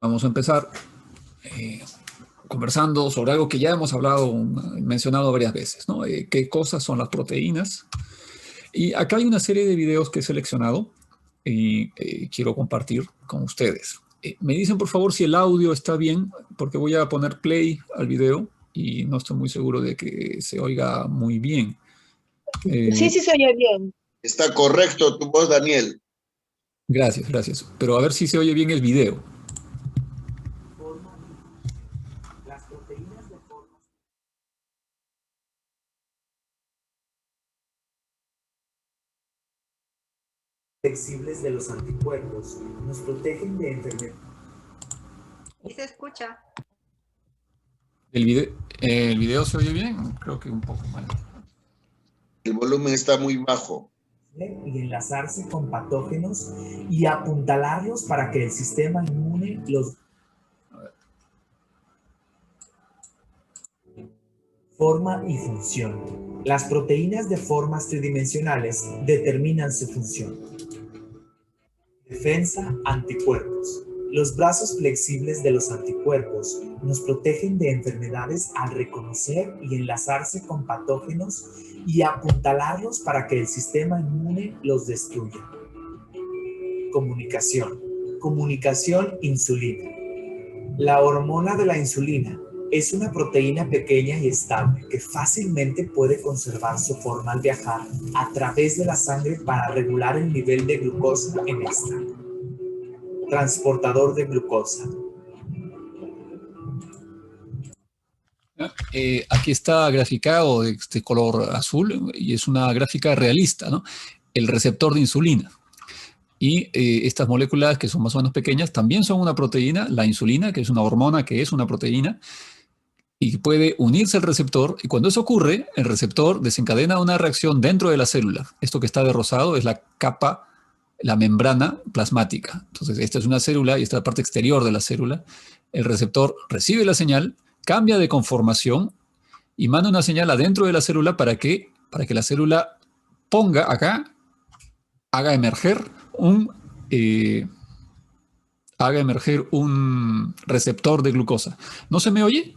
Vamos a empezar conversando sobre algo que ya hemos hablado, mencionado varias veces, ¿no? ¿Qué cosas son las proteínas? Y acá hay una serie de videos que he seleccionado y quiero compartir con ustedes. Me dicen, por favor, si el audio está bien, porque voy a poner play al video y no estoy muy seguro de que se oiga muy bien. Sí, sí se oye bien. Está correcto tu voz, Daniel. Gracias, gracias. Pero a ver si se oye bien el video. Las proteínas de formas flexibles de los anticuerpos nos protegen de enfermedades. ¿Y se escucha? ¿El video se oye bien? Creo que un poco mal. El volumen está muy bajo. Y enlazarse con patógenos y apuntalarlos para que el sistema inmune los... Forma y función. Las proteínas de formas tridimensionales determinan su función. Defensa, anticuerpos. Los brazos flexibles de los anticuerpos nos protegen de enfermedades al reconocer y enlazarse con patógenos y apuntalarlos para que el sistema inmune los destruya. Comunicación. Comunicación insulina. La hormona de la insulina es una proteína pequeña y estable que fácilmente puede conservar su forma al viajar a través de la sangre para regular el nivel de glucosa en esta. Transportador de glucosa. Aquí está graficado de este color azul y es una gráfica realista, ¿no? El receptor de insulina. Y estas moléculas que son más o menos pequeñas también son una proteína, la insulina, que es una hormona que es una proteína, y puede unirse al receptor, y cuando eso ocurre, el receptor desencadena una reacción dentro de la célula. Esto que está de rosado es la capa, la membrana plasmática. Entonces, esta es una célula y esta es la parte exterior de la célula. El receptor recibe la señal, cambia de conformación y manda una señal adentro de la célula para que la célula ponga acá, haga emerger un receptor de glucosa. ¿No se me oye?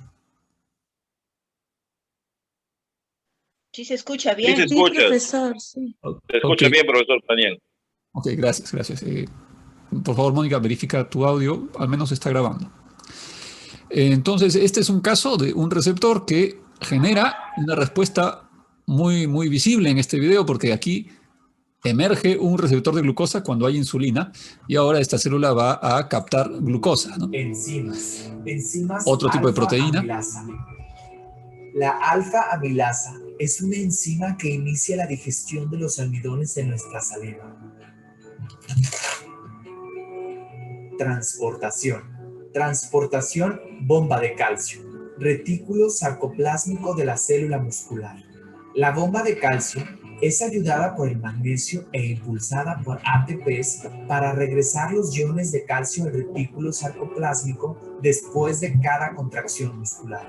Sí se escucha bien. Sí, profesor, sí. Se escucha bien, profesor Daniel. Ok, gracias, gracias. Por favor, Mónica, verifica tu audio, al menos está grabando. Entonces, este es un caso de un receptor que genera una respuesta muy, muy visible en este video, porque aquí emerge un receptor de glucosa cuando hay insulina y ahora esta célula va a captar glucosa, ¿no? Enzimas. Otro tipo de proteína. Amilasa. La alfa-amilasa es una enzima que inicia la digestión de los almidones en nuestra saliva. Transportación. Transportación bomba de calcio. Retículo sarcoplásmico de la célula muscular. La bomba de calcio es ayudada por el magnesio e impulsada por ATPs para regresar los iones de calcio al retículo sarcoplásmico después de cada contracción muscular.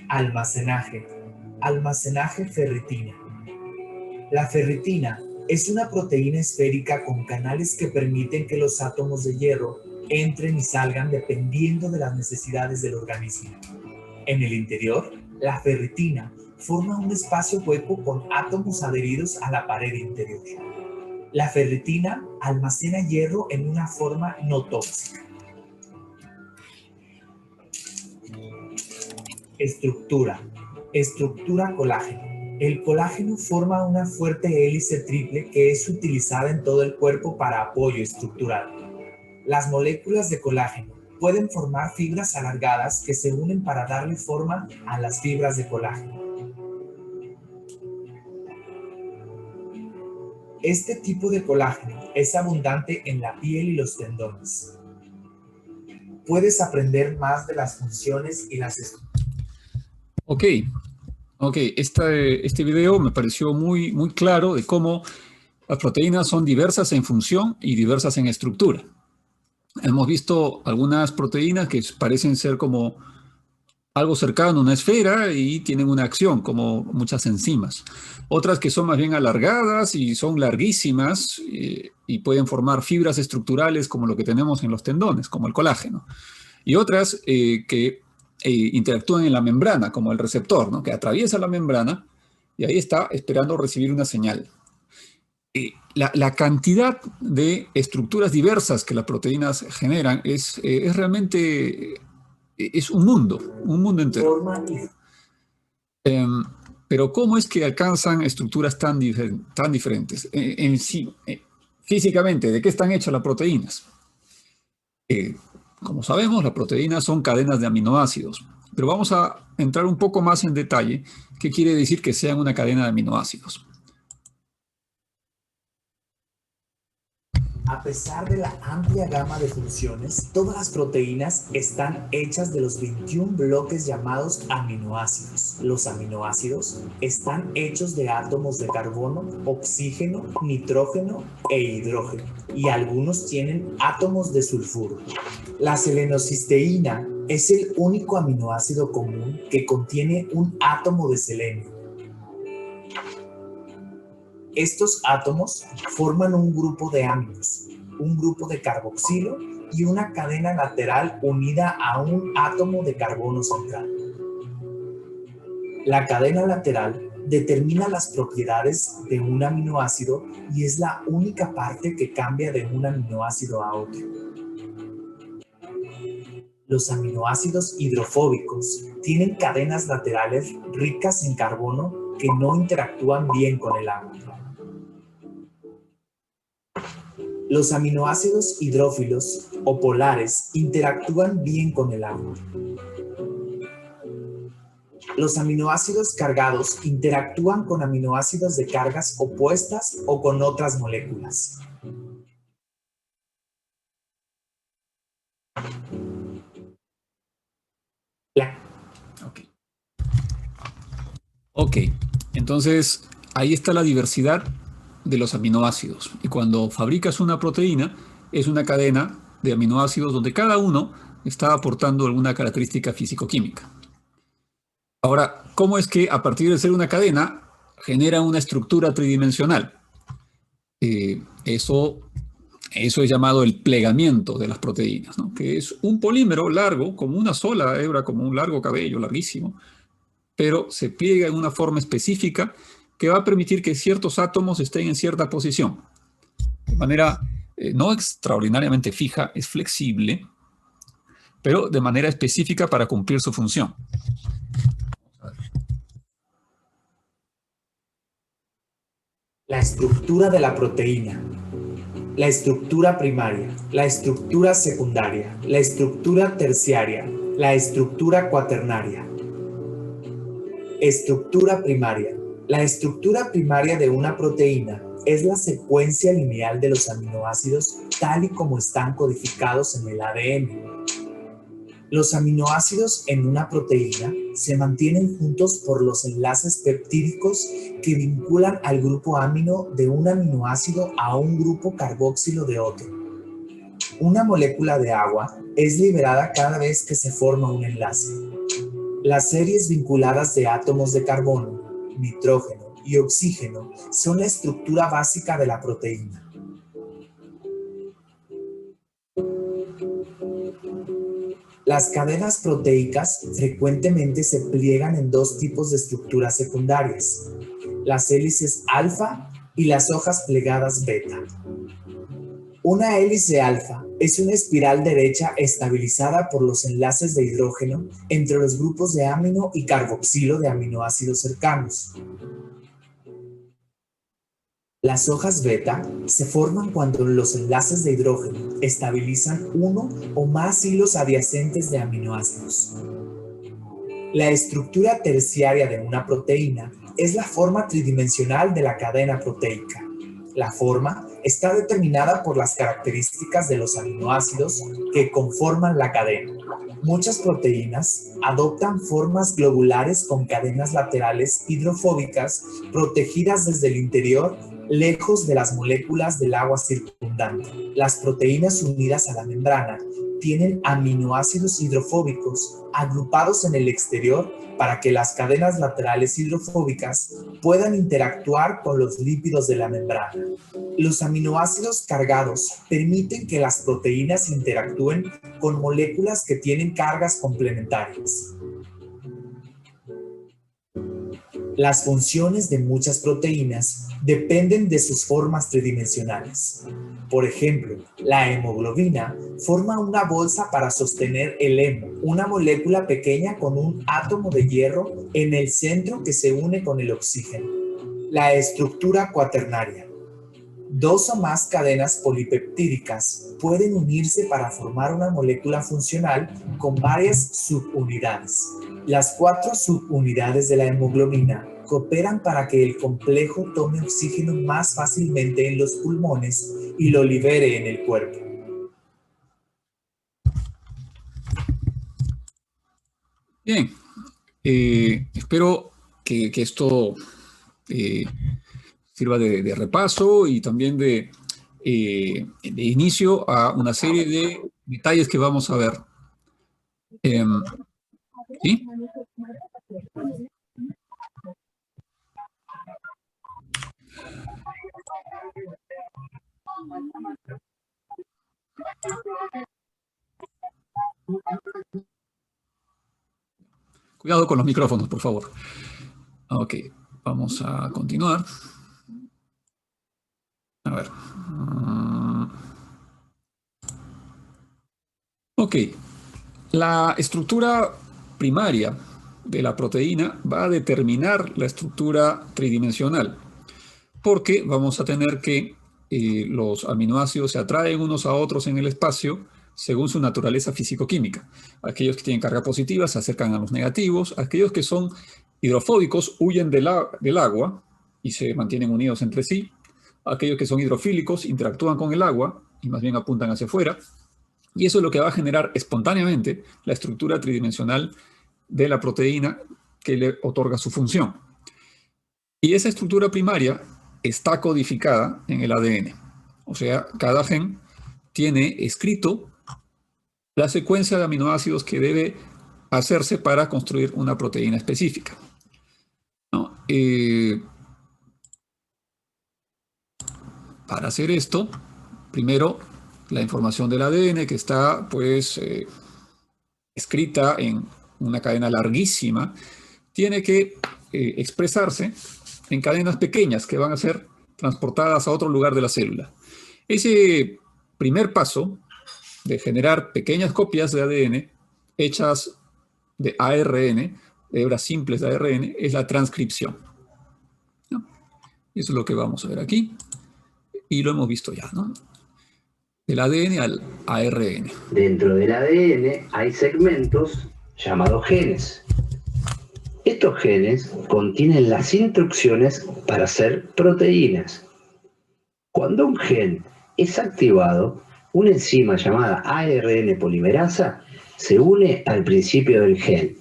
Almacenaje. Almacenaje ferritina. La ferritina es una proteína esférica con canales que permiten que los átomos de hierro entren y salgan dependiendo de las necesidades del organismo. En el interior, la ferritina forma un espacio hueco con átomos adheridos a la pared interior. La ferritina almacena hierro en una forma no tóxica. Estructura. Estructura colágeno. El colágeno forma una fuerte hélice triple que es utilizada en todo el cuerpo para apoyo estructural. Las moléculas de colágeno pueden formar fibras alargadas que se unen para darle forma a las fibras de colágeno. Este tipo de colágeno es abundante en la piel y los tendones. Puedes aprender más de las funciones y las estructuras. Ok, este video me pareció muy, muy claro de cómo las proteínas son diversas en función y diversas en estructura. Hemos visto algunas proteínas que parecen ser como algo cercano a una esfera y tienen una acción, como muchas enzimas. Otras que son más bien alargadas y son larguísimas y pueden formar fibras estructurales como lo que tenemos en los tendones, como el colágeno. Y otras que interactúan en la membrana, como el receptor, ¿no? Que atraviesa la membrana y ahí está esperando recibir una señal. La cantidad de estructuras diversas que las proteínas generan es realmente es un mundo entero. Pero ¿cómo es que alcanzan estructuras tan diferentes? En sí, físicamente, ¿de qué están hechas las proteínas? Como sabemos, las proteínas son cadenas de aminoácidos, pero vamos a entrar un poco más en detalle. ¿Qué quiere decir que sean una cadena de aminoácidos? A pesar de la amplia gama de funciones, todas las proteínas están hechas de los 21 bloques llamados aminoácidos. Los aminoácidos están hechos de átomos de carbono, oxígeno, nitrógeno e hidrógeno, y algunos tienen átomos de sulfuro. La selenocisteína es el único aminoácido común que contiene un átomo de selenio. Estos átomos forman un grupo de aminos, un grupo de carboxilo y una cadena lateral unida a un átomo de carbono central. La cadena lateral determina las propiedades de un aminoácido y es la única parte que cambia de un aminoácido a otro. Los aminoácidos hidrofóbicos tienen cadenas laterales ricas en carbono que no interactúan bien con el agua. Los aminoácidos hidrófilos o polares interactúan bien con el agua. Los aminoácidos cargados interactúan con aminoácidos de cargas opuestas o con otras moléculas. Ok, entonces ahí está la diversidad de los aminoácidos. Y cuando fabricas una proteína, es una cadena de aminoácidos donde cada uno está aportando alguna característica físico-química. Ahora, ¿cómo es que a partir de ser una cadena genera una estructura tridimensional? Eso es llamado el plegamiento de las proteínas, ¿no? Que es un polímero largo, como una sola hebra, como un largo cabello, larguísimo, pero se pliega en una forma específica que va a permitir que ciertos átomos estén en cierta posición. De manera no extraordinariamente fija, es flexible, pero de manera específica para cumplir su función. La estructura de la proteína. La estructura primaria, la estructura secundaria, la estructura terciaria, la estructura cuaternaria. Estructura primaria. La estructura primaria de una proteína es la secuencia lineal de los aminoácidos tal y como están codificados en el ADN. Los aminoácidos en una proteína se mantienen juntos por los enlaces peptídicos que vinculan al grupo amino de un aminoácido a un grupo carboxilo de otro. Una molécula de agua es liberada cada vez que se forma un enlace. Las series vinculadas de átomos de carbono, nitrógeno y oxígeno son la estructura básica de la proteína. Las cadenas proteicas frecuentemente se pliegan en dos tipos de estructuras secundarias, las hélices alfa y las hojas plegadas beta. Una hélice alfa es una espiral derecha estabilizada por los enlaces de hidrógeno entre los grupos de amino y carboxilo de aminoácidos cercanos. Las hojas beta se forman cuando los enlaces de hidrógeno estabilizan uno o más hilos adyacentes de aminoácidos. La estructura terciaria de una proteína es la forma tridimensional de la cadena proteica. La forma está determinada por las características de los aminoácidos que conforman la cadena. Muchas proteínas adoptan formas globulares con cadenas laterales hidrofóbicas protegidas desde el interior lejos de las moléculas del agua circundante. Las proteínas unidas a la membrana tienen aminoácidos hidrofóbicos agrupados en el exterior para que las cadenas laterales hidrofóbicas puedan interactuar con los lípidos de la membrana. Los aminoácidos cargados permiten que las proteínas interactúen con moléculas que tienen cargas complementarias. Las funciones de muchas proteínas dependen de sus formas tridimensionales. Por ejemplo, la hemoglobina forma una bolsa para sostener el hemo, una molécula pequeña con un átomo de hierro en el centro que se une con el oxígeno. La estructura cuaternaria. 2 o más cadenas polipeptídicas pueden unirse para formar una molécula funcional con varias subunidades. Las 4 subunidades de la hemoglobina cooperan para que el complejo tome oxígeno más fácilmente en los pulmones y lo libere en el cuerpo. Bien, espero que esto sirva de repaso y también de inicio a una serie de detalles que vamos a ver. ¿Sí? Cuidado con los micrófonos, por favor. Ok, vamos a continuar. A ver. Ok, la estructura primaria de la proteína va a determinar la estructura tridimensional, porque vamos a tener que los aminoácidos se atraen unos a otros en el espacio según su naturaleza físico-química. Aquellos que tienen carga positiva se acercan a los negativos, aquellos que son hidrofóbicos huyen del agua y se mantienen unidos entre sí, aquellos que son hidrofílicos interactúan con el agua y más bien apuntan hacia afuera, y eso es lo que va a generar espontáneamente la estructura tridimensional de la proteína que le otorga su función. Y esa estructura primaria está codificada en el ADN. O sea, cada gen tiene escrito la secuencia de aminoácidos que debe hacerse para construir una proteína específica, ¿no? Para hacer esto, primero, la información del ADN que está, pues, escrita en una cadena larguísima, tiene que expresarse en cadenas pequeñas que van a ser transportadas a otro lugar de la célula. Ese primer paso de generar pequeñas copias de ADN hechas de ARN, de hebras simples de ARN, es la transcripción, ¿no? Eso es lo que vamos a ver aquí. Y lo hemos visto ya, ¿no? Del ADN al ARN. Dentro del ADN hay segmentos llamados genes. Estos genes contienen las instrucciones para hacer proteínas. Cuando un gen es activado, una enzima llamada ARN polimerasa se une al principio del gen.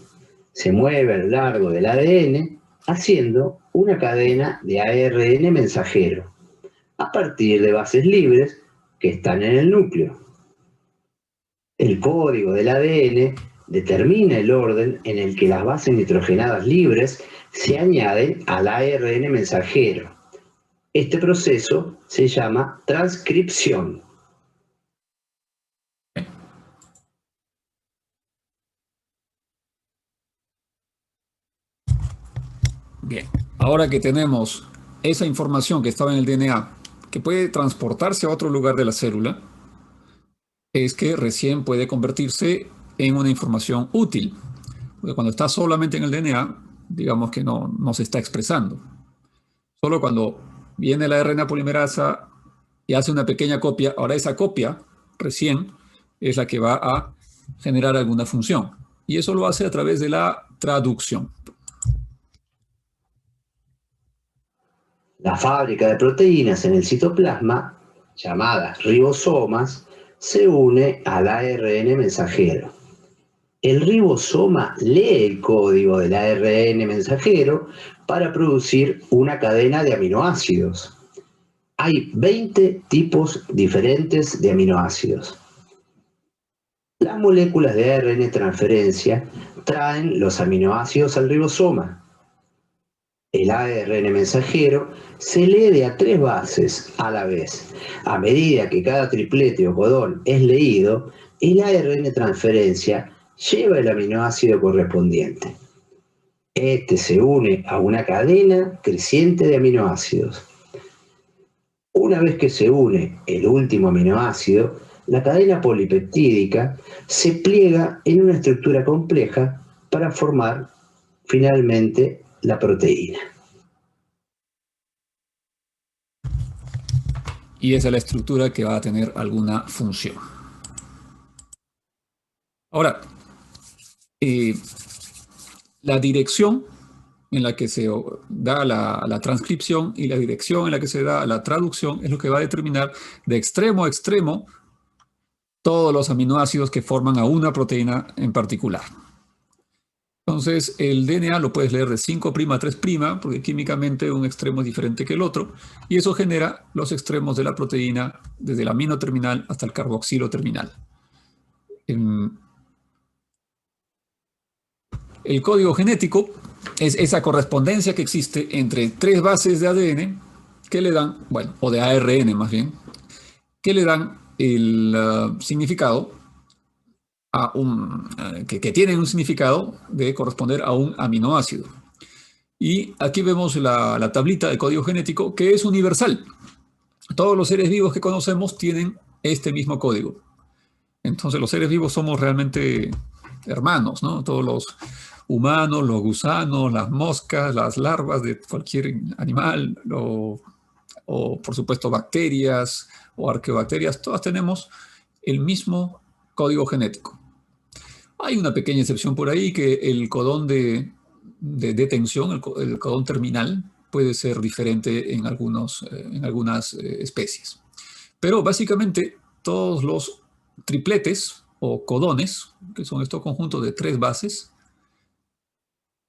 Se mueve a lo largo del ADN haciendo una cadena de ARN mensajero a partir de bases libres que están en el núcleo. El código del ADN determina el orden en el que las bases nitrogenadas libres se añaden al ARN mensajero. Este proceso se llama transcripción. Bien, ahora que tenemos esa información que estaba en el DNA, que puede transportarse a otro lugar de la célula, es que recién puede convertirse en una información útil. Porque cuando está solamente en el DNA, digamos que no se está expresando. Solo cuando viene la RNA polimerasa y hace una pequeña copia, ahora esa copia recién es la que va a generar alguna función. Y eso lo hace a través de la traducción. La fábrica de proteínas en el citoplasma, llamadas ribosomas, se une al ARN mensajero. El ribosoma lee el código del ARN mensajero para producir una cadena de aminoácidos. hay 20 tipos diferentes de aminoácidos. Las moléculas de ARN transferencia traen los aminoácidos al ribosoma. El ARN mensajero se lee de a 3 bases a la vez. A medida que cada triplete o codón es leído, el ARN transferencia lleva el aminoácido correspondiente. Este se une a una cadena creciente de aminoácidos. Una vez que se une el último aminoácido, la cadena polipeptídica se pliega en una estructura compleja para formar finalmente la proteína. Y esa es la estructura que va a tener alguna función. Ahora, la dirección en la que se da la transcripción y la dirección en la que se da la traducción es lo que va a determinar de extremo a extremo todos los aminoácidos que forman a una proteína en particular. Entonces, el DNA lo puedes leer de 5' a 3', porque químicamente un extremo es diferente que el otro, y eso genera los extremos de la proteína desde el amino terminal hasta el carboxilo terminal. El código genético es esa correspondencia que existe entre 3 bases de ADN que le dan, bueno, o de ARN más bien, que le dan el significado a que tienen un significado de corresponder a un aminoácido. Y aquí vemos la tablita de código genético que es universal. Todos los seres vivos que conocemos tienen este mismo código. Entonces los seres vivos somos realmente hermanos, ¿no? Todos los humanos, los gusanos, las moscas, las larvas de cualquier animal, o por supuesto bacterias o arqueobacterias, todas tenemos el mismo código genético. Hay una pequeña excepción por ahí, que el codón de detención, el codón terminal, puede ser diferente en algunas especies. Pero básicamente todos los tripletes o codones, que son estos conjuntos de 3 bases,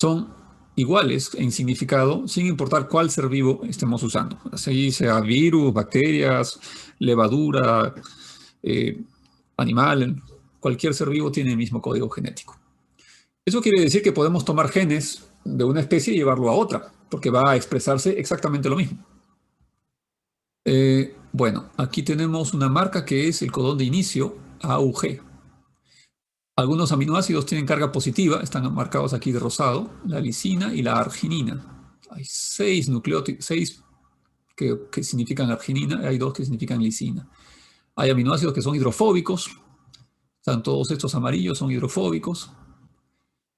son iguales en significado, sin importar cuál ser vivo estemos usando. Así sea virus, bacterias, levadura, animal, cualquier ser vivo tiene el mismo código genético. Eso quiere decir que podemos tomar genes de una especie y llevarlo a otra, porque va a expresarse exactamente lo mismo. Bueno, aquí tenemos una marca que es el codón de inicio, AUG. Algunos aminoácidos tienen carga positiva, están marcados aquí de rosado, la lisina y la arginina. Hay 6 nucleótidos, 6 que significan arginina, y hay 2 que significan lisina. Hay aminoácidos que son hidrofóbicos, están todos estos amarillos, son hidrofóbicos.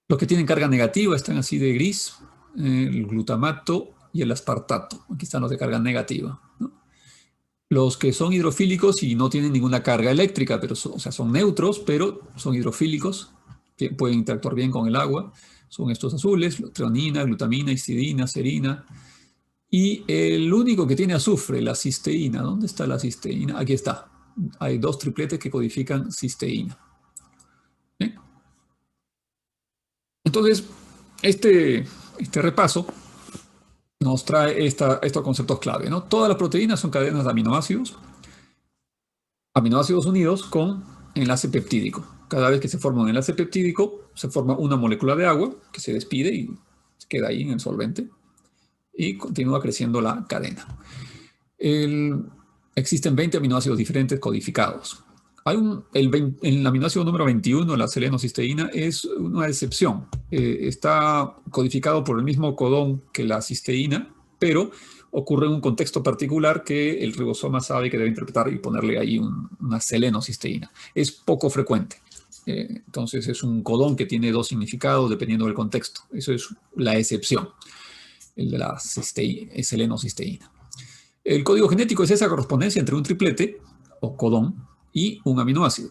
Los que tienen carga negativa están así de gris, el glutamato y el aspartato. Aquí están los de carga negativa, ¿no? Los que son hidrofílicos y no tienen ninguna carga eléctrica, pero son neutros, pero son hidrofílicos, que pueden interactuar bien con el agua, son estos azules, treonina, glutamina, histidina, serina. Y el único que tiene azufre, la cisteína. ¿Dónde está la cisteína? Aquí está. Hay 2 tripletes que codifican cisteína. ¿Bien? Entonces, este repaso nos trae estos conceptos clave, ¿no? Todas las proteínas son cadenas de aminoácidos unidos con enlace peptídico. Cada vez que se forma un enlace peptídico, se forma una molécula de agua que se despide y se queda ahí en el solvente y continúa creciendo la cadena. Existen 20 aminoácidos diferentes codificados. El aminoácido número 21, la selenocisteína, es una excepción. Está codificado por el mismo codón que la cisteína, pero ocurre en un contexto particular que el ribosoma sabe que debe interpretar y ponerle ahí una selenocisteína. Es poco frecuente. Entonces es un codón que tiene 2 significados dependiendo del contexto. Eso es la excepción, el de la selenocisteína. El código genético es esa correspondencia entre un triplete o codón y un aminoácido.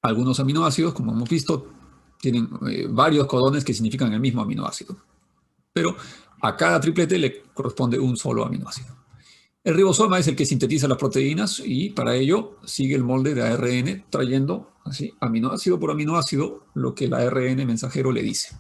Algunos aminoácidos, como hemos visto, tienen varios codones que significan el mismo aminoácido. Pero a cada triplete le corresponde un solo aminoácido. El ribosoma es el que sintetiza las proteínas y para ello sigue el molde de ARN, trayendo así aminoácido por aminoácido lo que el ARN mensajero le dice.